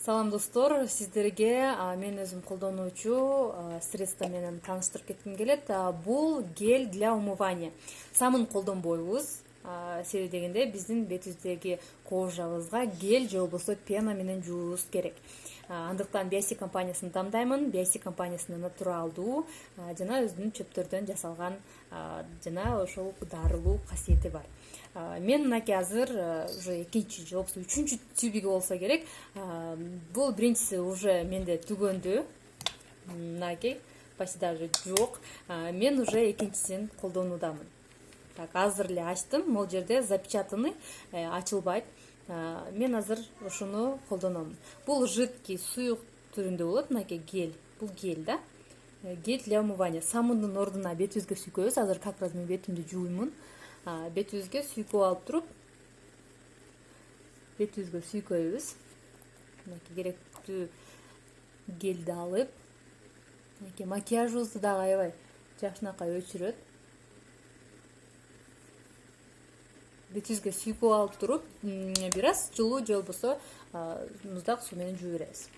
Салам достор, сиздерге мен өзүм колдонуучу средство менен тааныштырып кетким келет. Бул гель для умывания. Самын колдонбойбуз. Себеби дегенде биздин бетибиздеги кожабызга гель же болбосо пена менен жуубуз керек. Андыктан Биоси компаниясын тандаймын. Биоси компаниясынын натуралдуу жана өзүнүн чөптөрдөн жасалган жана ошол дарылуу касиети бар. Мен мынакей азыр уже экинчи же болбосо үчүнчү тюбиги болсо керек. Бул биринчиси уже менде түгөндү. Мынакей почти даже жок. Мен уже экинчисин колдонуудамын. Так, азыр эле ачтым. Могул жерде запечатанный, ачылбайт. Мен азыр ошону колдоном. Бул жидкий суюк түрүндө болот. Мынакей гель. Бул гель да. Гель для умывания. Самындын ордуна бетибизге сүйкөбүз. Азыр как раз мен бетимди жууймун. Бетибизге сүйкөп алып туруп, бетибизге сүйкөйбүз. Мынакей керектүү гельди алып, мынакей макияжыбызды дагы аябай жакшынакай өчүрөт. Бетибизге сүйкөп алып туруп, бир аз жылуу же болбосо муздак суу менен жуу беребиз.